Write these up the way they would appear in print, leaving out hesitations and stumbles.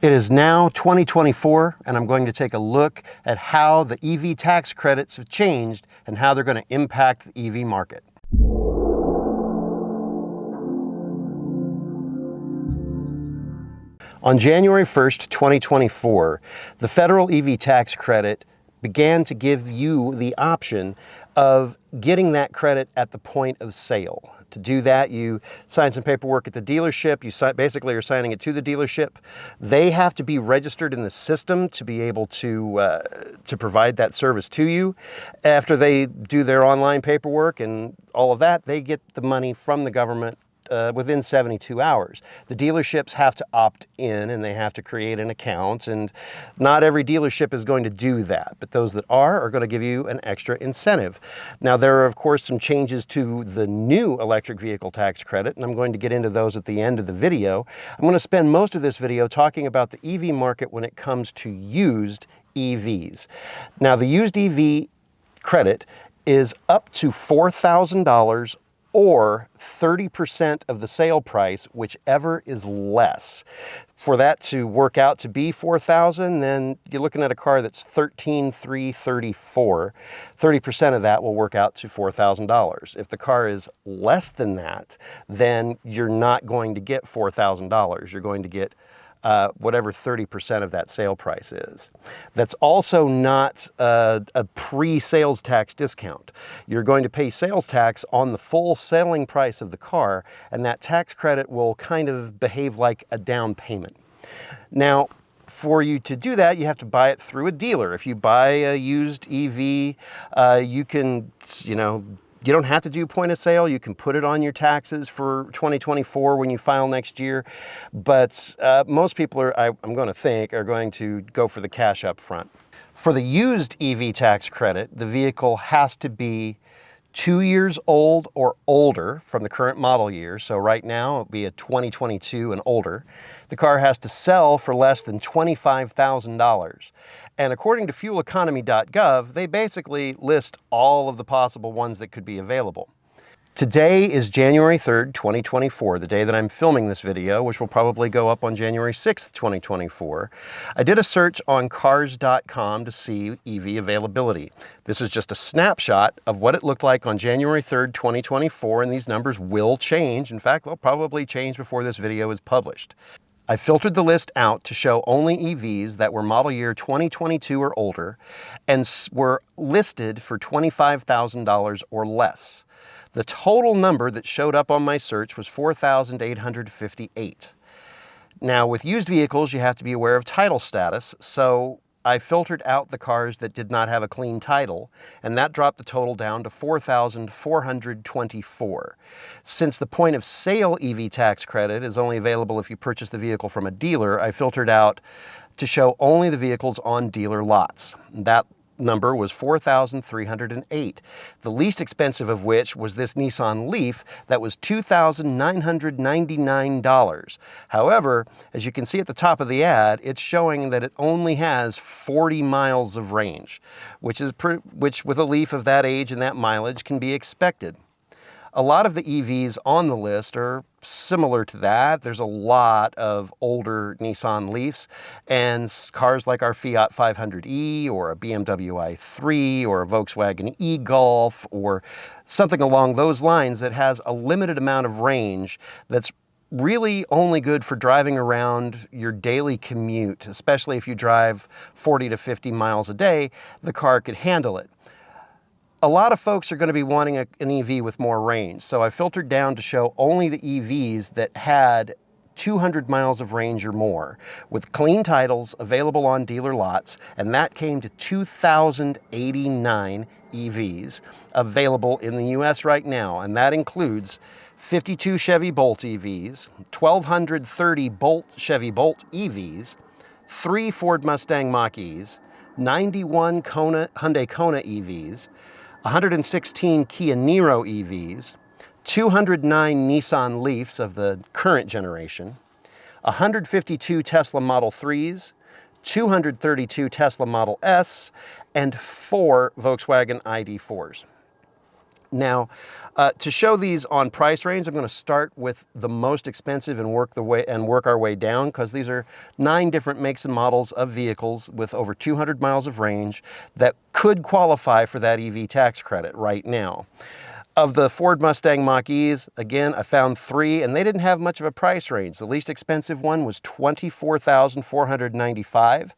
It is now 2024, and I'm going to take a look at how the EV tax credits have changed and how they're going to impact the EV market. On January 1st, 2024, the federal EV tax credit began to give you the option of getting that credit at the point of sale. To do that, you sign some paperwork at the dealership. You basically are signing it to the dealership. They have to be registered in the system to be able to provide that service to you. After they do their online paperwork and all of that, they get the money from the government within 72 hours. The dealerships have to opt in and they have to create an account, and not every dealership is going to do that, but those that are going to give you an extra incentive. Now, there are of course some changes to the new electric vehicle tax credit, and I'm going to get into those at the end of the video. I'm going to spend most of this video talking about the EV market when it comes to used EVs. Now, the used EV credit is up to $4,000 or 30% of the sale price, whichever is less. For that to work out to be $4,000, then you're looking at a car that's $13,334. 30% of that will work out to $4,000. If the car is less than that, then you're not going to get $4,000. You're going to get whatever 30% of that sale price is. That's also not a pre-sales tax discount. You're going to pay sales tax on the full selling price of the car, and that tax credit will kind of behave like a down payment. Now, for you to do that, you have to buy it through a dealer. If you buy a used EV, you can, you don't have to do point of sale. You can put it on your taxes for 2024 when you file next year. But most people I'm going to think, are going to go for the cash up front. For the used EV tax credit, the vehicle has to be 2 years old or older from the current model year. So right now it'll be a 2022 and older. The car has to sell for less than $25,000. And according to fueleconomy.gov, they basically list all of the possible ones that could be available. Today is January 3rd, 2024, the day that I'm filming this video, which will probably go up on January 6th, 2024. I did a search on cars.com to see EV availability. This is just a snapshot of what it looked like on January 3rd, 2024, and these numbers will change. In fact, they'll probably change before this video is published. I filtered the list out to show only EVs that were model year 2022 or older and were listed for $25,000 or less. The total number that showed up on my search was 4,858. Now, with used vehicles, you have to be aware of title status, so I filtered out the cars that did not have a clean title, and that dropped the total down to 4,424. Since the point of sale EV tax credit is only available if you purchase the vehicle from a dealer, I filtered out to show only the vehicles on dealer lots. That number was 4,308, the least expensive of which was this Nissan Leaf that was $2,999. However, as you can see at the top of the ad, it's showing that it only has 40 miles of range, which with a Leaf of that age and that mileage can be expected. A lot of the EVs on the list are similar to that. There's a lot of older Nissan Leafs and cars like our Fiat 500e or a BMW i3 or a Volkswagen e-Golf or something along those lines that has a limited amount of range that's really only good for driving around your daily commute, especially if you drive 40 to 50 miles a day, the car could handle it. A lot of folks are going to be wanting an EV with more range, so I filtered down to show only the EVs that had 200 miles of range or more, with clean titles available on dealer lots, and that came to 2,089 EVs available in the US right now, and that includes 52 Chevy Bolt EVs, 1,230 Chevy Bolt EVs, 3 Ford Mustang Mach-es, 91 Hyundai Kona EVs, 116 Kia Niro EVs, 209 Nissan Leafs of the current generation, 152 Tesla Model 3s, 232 Tesla Model S, and 4 Volkswagen ID4s. Now, to show these on price range, I'm going to start with the most expensive and work our way down, because these are 9 different makes and models of vehicles with over 200 miles of range that could qualify for that EV tax credit right now. Of the Ford Mustang Mach-E's, again, I found 3, and they didn't have much of a price range. The least expensive one was $24,495,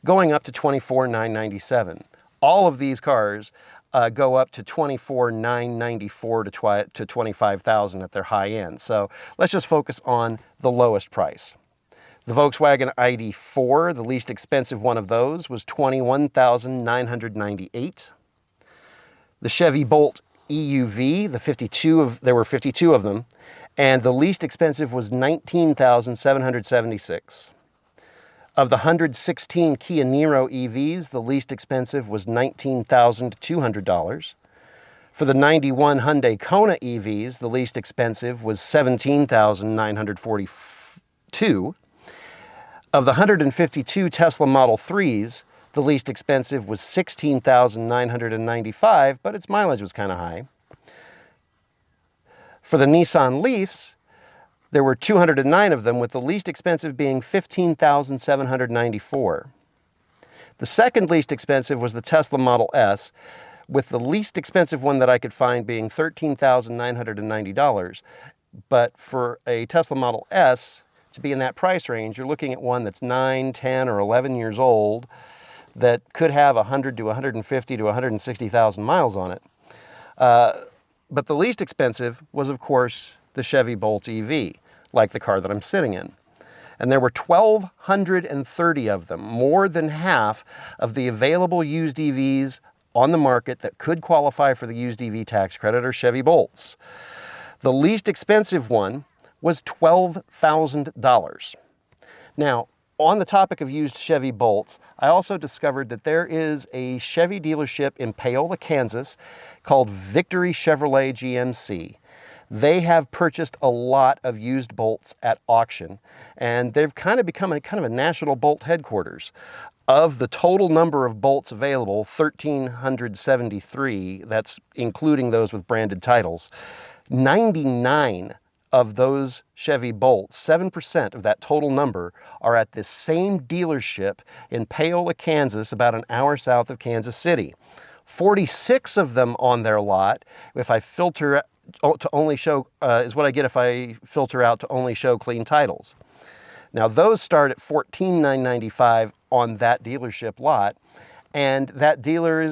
going up to $24,997. All of these cars go up to $24,994 to $25,000 at their high end. So let's just focus on the lowest price. The Volkswagen ID.4, the least expensive one of those, was $21,998. The Chevy Bolt EUV, there were 52 of them, and the least expensive was $19,776. Of the 116 Kia Niro EVs, the least expensive was $19,200. For the 91 Hyundai Kona EVs, the least expensive was $17,942. Of the 152 Tesla Model 3s, the least expensive was $16,995, but its mileage was kind of high. For the Nissan Leafs, there were 209 of them, with the least expensive being $15,794. The second least expensive was the Tesla Model S, with the least expensive one that I could find being $13,990. But for a Tesla Model S to be in that price range, you're looking at one that's 9, 10, or 11 years old that could have 100 to 150 to 160,000 miles on it. But the least expensive was, of course, the Chevy Bolt EV, like the car that I'm sitting in. And there were 1,230 of them, more than half of the available used EVs on the market that could qualify for the used EV tax credit are Chevy Bolts. The least expensive one was $12,000. Now, on the topic of used Chevy Bolts, I also discovered that there is a Chevy dealership in Paola, Kansas called Victory Chevrolet GMC. They have purchased a lot of used Bolts at auction, and they've kind of become a national Bolt headquarters. Of the total number of Bolts available, 1,373, that's including those with branded titles, 99 of those Chevy Bolts, 7% of that total number, are at this same dealership in Paola, Kansas, about an hour south of Kansas City. 46 of them on their lot, if I filter to only show, is what I get if I filter out to only show clean titles. Now those start at $14,995 on that dealership lot, and that dealer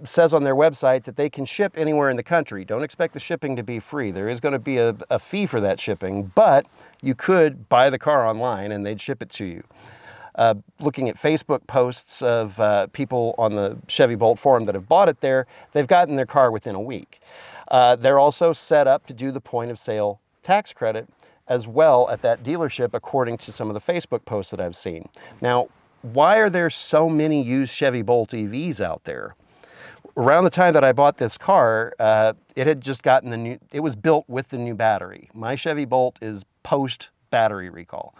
says on their website that they can ship anywhere in the country. Don't expect the shipping to be free. There is going to be a fee for that shipping, but you could buy the car online and they'd ship it to you. Looking at Facebook posts of people on the Chevy Bolt forum that have bought it there, they've gotten their car within a week. They're also set up to do the point of sale tax credit as well at that dealership, according to some of the Facebook posts that I've seen. Now, why are there so many used Chevy Bolt EVs out there? Around the time that I bought this car, it had just gotten it was built with the new battery. My Chevy Bolt is post battery recall.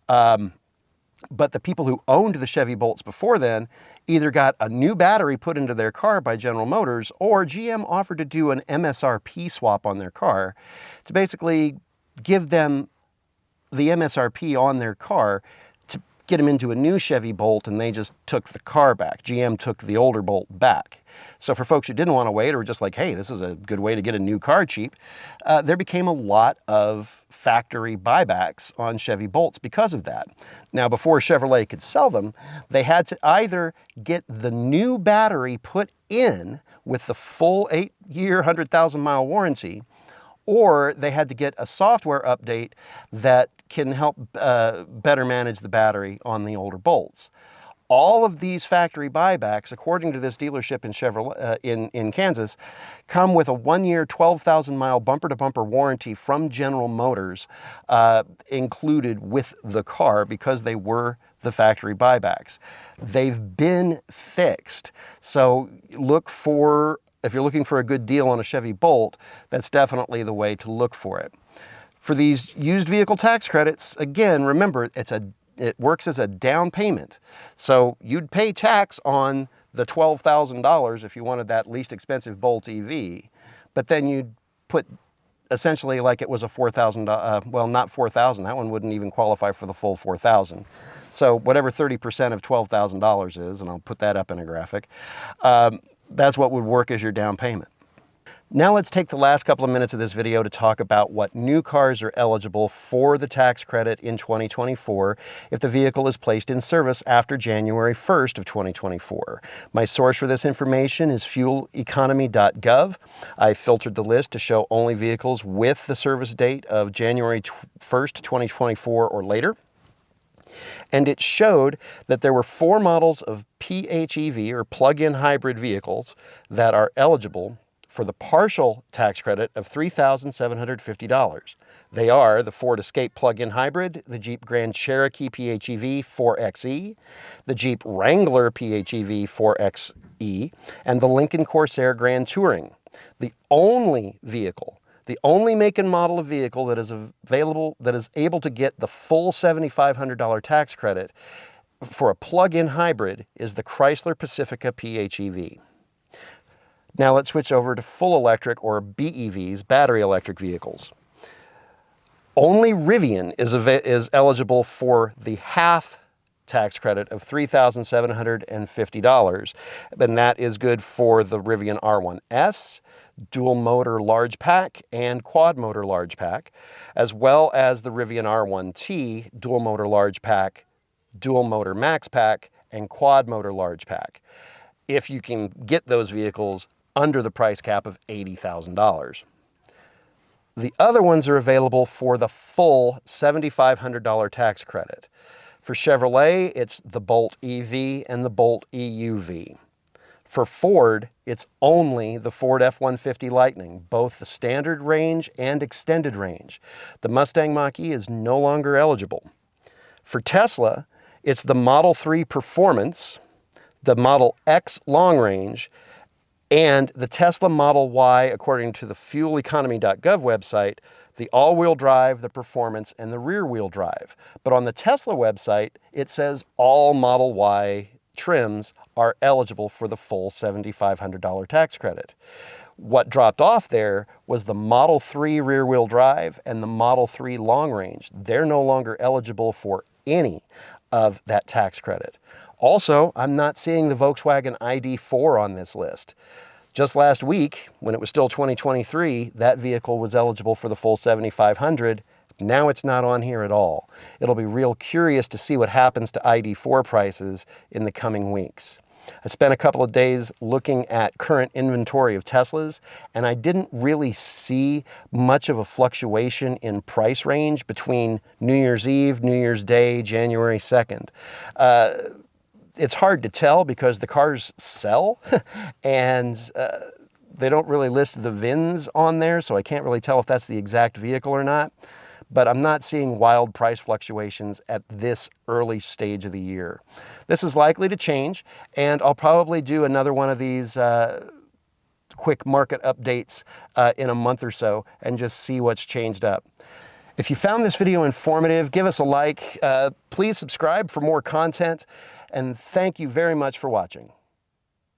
But the people who owned the Chevy Bolts before then either got a new battery put into their car by General Motors, or GM offered to do an MSRP swap on their car to basically give them the MSRP on their car to get them into a new Chevy Bolt, and they just took the car back. GM took the older Bolt back. So for folks who didn't want to wait, or were just like, hey, this is a good way to get a new car cheap, there became a lot of factory buybacks on Chevy Bolts because of that. Now, before Chevrolet could sell them, they had to either get the new battery put in with the full 8-year, 100,000-mile warranty, or they had to get a software update that can help better manage the battery on the older Bolts. All of these factory buybacks, according to this dealership in Chevrolet in Kansas, come with a 1-year, 12,000-mile bumper-to-bumper warranty from General Motors included with the car, because they were the factory buybacks. They've been fixed. So if you're looking for a good deal on a Chevy Bolt, that's definitely the way to look for it. For these used vehicle tax credits, again, remember, it works as a down payment. So you'd pay tax on the $12,000 if you wanted that least expensive Bolt EV, but then you'd put essentially like it was a $4,000, well, not 4,000, that one wouldn't even qualify for the full 4,000. So whatever 30% of $12,000 is, and I'll put that up in a graphic, that's what would work as your down payment. Now let's take the last couple of minutes of this video to talk about what new cars are eligible for the tax credit in 2024 if the vehicle is placed in service after January 1st of 2024. My source for this information is fueleconomy.gov. I filtered the list to show only vehicles with the service date of January 1st, 2024 or later. And it showed that there were 4 models of PHEV or plug-in hybrid vehicles that are eligible for the partial tax credit of $3,750. They are the Ford Escape plug-in hybrid, the Jeep Grand Cherokee PHEV 4xe, the Jeep Wrangler PHEV 4xe, and the Lincoln Corsair Grand Touring. The only vehicle, the only make and model of vehicle that is available, that is able to get the full $7,500 tax credit for a plug-in hybrid is the Chrysler Pacifica PHEV. Now let's switch over to full electric or BEVs, battery electric vehicles. Only Rivian is eligible for the half tax credit of $3,750, and that is good for the Rivian R1S, dual motor large pack, and quad motor large pack, as well as the Rivian R1T, dual motor large pack, dual motor max pack, and quad motor large pack, if you can get those vehicles under the price cap of $80,000. The other ones are available for the full $7,500 tax credit. For Chevrolet, it's the Bolt EV and the Bolt EUV. For Ford, it's only the Ford F-150 Lightning, both the standard range and extended range. The Mustang Mach-e is no longer eligible. For Tesla, it's the Model 3 Performance, the Model X Long Range, and the Tesla Model Y, according to the fueleconomy.gov website, the all-wheel drive, the performance, and the rear-wheel drive. But on the Tesla website, it says all Model Y trims are eligible for the full $7,500 tax credit. What dropped off there was the Model 3 rear-wheel drive and the Model 3 long range. They're no longer eligible for any of that tax credit. Also, I'm not seeing the Volkswagen ID.4 on this list. Just last week, when it was still 2023, that vehicle was eligible for the full $7,500. Now it's not on here at all. It'll be real curious to see what happens to ID.4 prices in the coming weeks. I spent a couple of days looking at current inventory of Teslas, and I didn't really see much of a fluctuation in price range between New Year's Eve, New Year's Day, January 2nd. It's hard to tell because the cars sell and they don't really list the VINs on there, so I can't really tell if that's the exact vehicle or not. But I'm not seeing wild price fluctuations at this early stage of the year. This is likely to change, and I'll probably do another one of these quick market updates in a month or so and just see what's changed up. If you found this video informative, give us a like. Please subscribe for more content, and thank you very much for watching.